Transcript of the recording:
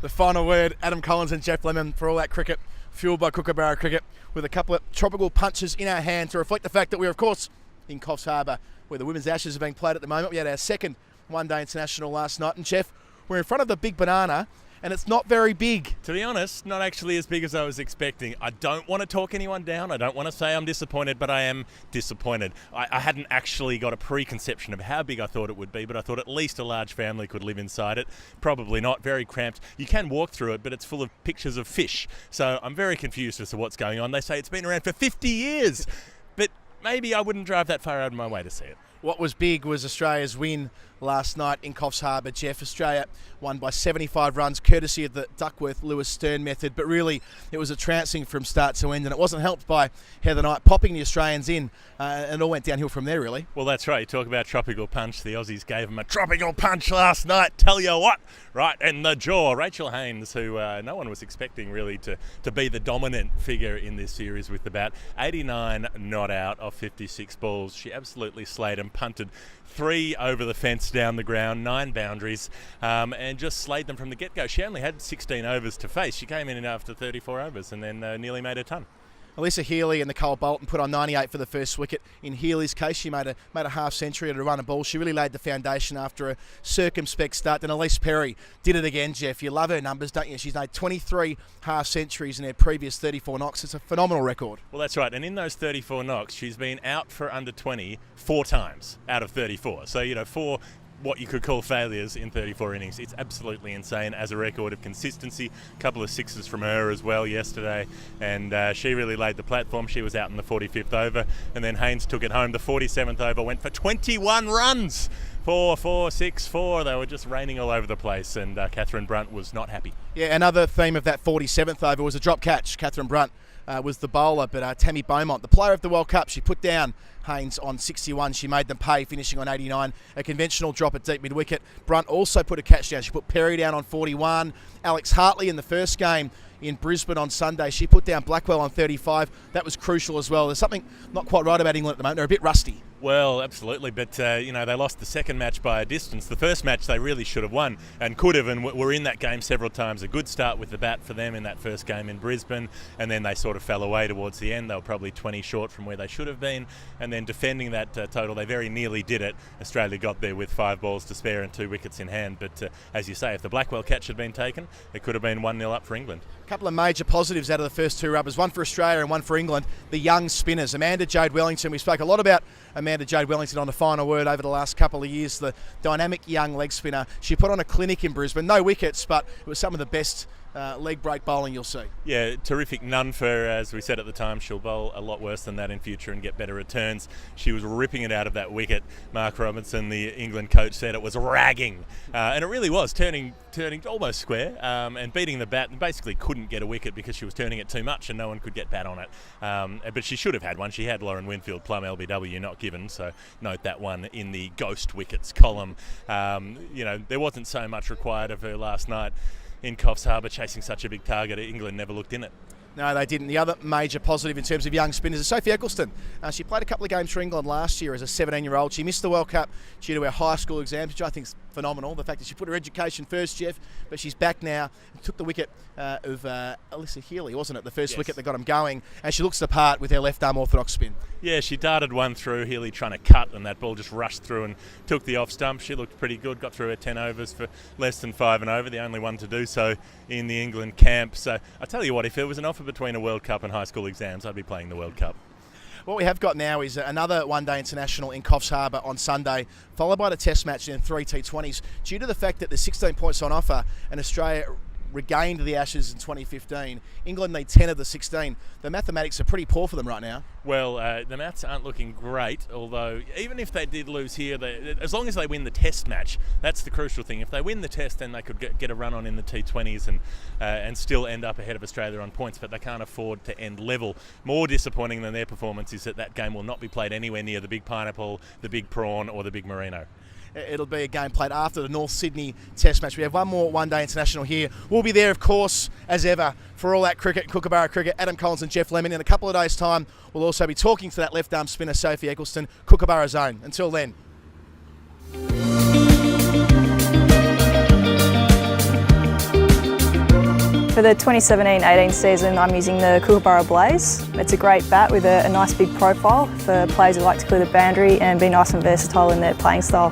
The final word, Adam Collins and Geoff Lemon, for all that cricket, fueled by Kookaburra cricket, with a couple of tropical punches in our hand to reflect the fact that we're, of course, in Coffs Harbour, where the Women's Ashes are being played at the moment. We had our second one-day international last night, and Geoff, we're in front of the big banana, and it's not very big. To be honest, not actually as big as I was expecting. I don't want to talk anyone down. I don't want to say I'm disappointed, but I am disappointed. I hadn't actually got a preconception of how big I thought it would be, but I thought at least a large family could live inside it. Probably not. Very cramped. You can walk through it, but it's full of pictures of fish. So I'm very confused as to what's going on. They say it's been around for 50 years, but maybe I wouldn't drive that far out of my way to see it. What was big was Australia's win last night in Coffs Harbour, Geoff. Australia won by 75 runs, courtesy of the Duckworth-Lewis-Stern method, but really it was a trouncing from start to end, and it wasn't helped by Heather Knight popping the Australians in, and it all went downhill from there, really. Well, that's right. You talk about tropical punch. The Aussies gave them a tropical punch last night. Tell you what, right in the jaw. Rachel Haynes, who no one was expecting really to be the dominant figure in this series with the bat. 89 not out of 56 balls. She absolutely slayed them, punted 3 over the fence down the ground, 9 boundaries, and just slayed them from the get-go. She only had 16 overs to face. She came in after 34 overs and then nearly made a ton. Alyssa Healy and Nicole Bolton put on 98 for the first wicket. In Healy's case, she made a half century at a run of ball. She really laid the foundation after a circumspect start. Then Elise Perry did it again, Geoff. You love her numbers, don't you? She's made 23 half centuries in her previous 34 knocks. It's a phenomenal record. Well, that's right. And in those 34 knocks, she's been out for under 20 4 times out of 34. So, 4 what you could call failures in 34 innings. It's absolutely insane as a record of consistency. A couple of sixes from her as well yesterday, and she really laid the platform. She was out in the 45th over, and then Haynes took it home. The 47th over went for 21 runs. 4, 4, 6, 4. They were just raining all over the place, and Catherine Brunt was not happy. Yeah, another theme of that 47th over was a drop catch. Catherine Brunt was the bowler, but Tammy Beaumont, the player of the World Cup, she put down Haynes on 61. She made them pay, finishing on 89. A conventional drop at deep mid-wicket. Brunt also put a catch down. She put Perry down on 41. Alex Hartley in the first game in Brisbane on Sunday, she put down Blackwell on 35. That was crucial as well. There's something not quite right about England at the moment. They're a bit rusty. Well, absolutely, but they lost the second match by a distance. The first match they really should have won and could have, and were in that game several times. A good start with the bat for them in that first game in Brisbane, and then they sort of fell away towards the end. They were probably 20 short from where they should have been, and then defending that total, they very nearly did it. Australia got there with 5 balls to spare and 2 wickets in hand, but as you say, if the Blackwell catch had been taken, it could have been 1-0 up for England. A couple of major positives out of the first 2 rubbers, one for Australia and one for England. The young spinners, Amanda Jade Wellington. We spoke a lot about Amanda Jade Wellington on the final word over the last couple of years, the dynamic young leg spinner. She put on a clinic in Brisbane, no wickets, but it was some of the best leg break bowling you'll see. Yeah, terrific none for her. As we said at the time, she'll bowl a lot worse than that in future and get better returns. She was ripping it out of that wicket. Mark Robinson, the England coach, said it was ragging, and it really was, turning almost square and beating the bat, and basically couldn't get a wicket because she was turning it too much and no one could get bat on it. But she should have had one. She had Lauren Winfield, plum LBW, not given, so note that one in the ghost wickets column. There wasn't so much required of her last night in Coffs Harbour, chasing such a big target. England never looked in it. No, they didn't. The other major positive in terms of young spinners is Sophie Eccleston. She played a couple of games for England last year as a 17-year-old. She missed the World Cup due to her high school exams, which I think is phenomenal. The fact that she put her education first, Geoff, but she's back now. Took the wicket of Alyssa Healy, wasn't it? The first wicket that got them going. And she looks the part with her left-arm orthodox spin. Yeah, she darted one through, Healy trying to cut, and that ball just rushed through and took the off stump. She looked pretty good, got through her 10 overs for less than 5 and over, the only one to do so in the England camp. So I tell you what, if there was an offer between a World Cup and high school exams, I'd be playing the World Cup. What we have got now is another one-day international in Coffs Harbour on Sunday, followed by the Test match and 3 T20s. Due to the fact that there's 16 points on offer and Australia regained the Ashes in 2015, England need 10 of the 16. The mathematics are pretty poor for them right now. Well, the maths aren't looking great, although even if they did lose here, as long as they win the Test match, that's the crucial thing. If they win the Test, then they could get a run on in the T20s and still end up ahead of Australia on points, but they can't afford to end level. More disappointing than their performance is that game will not be played anywhere near the Big Pineapple, the Big Prawn or the Big Merino. It'll be a game played after the North Sydney Test match. We have one more one-day international here. We'll be there, of course, as ever, for all that cricket, Kookaburra cricket. Adam Collins and Geoff Lemon. In a couple of days' time, we'll also be talking to that left-arm spinner, Sophie Eccleston, Kookaburra zone. Until then. For the 2017-18 season, I'm using the Kookaburra Blaze. It's a great bat with a nice big profile for players who like to clear the boundary and be nice and versatile in their playing style.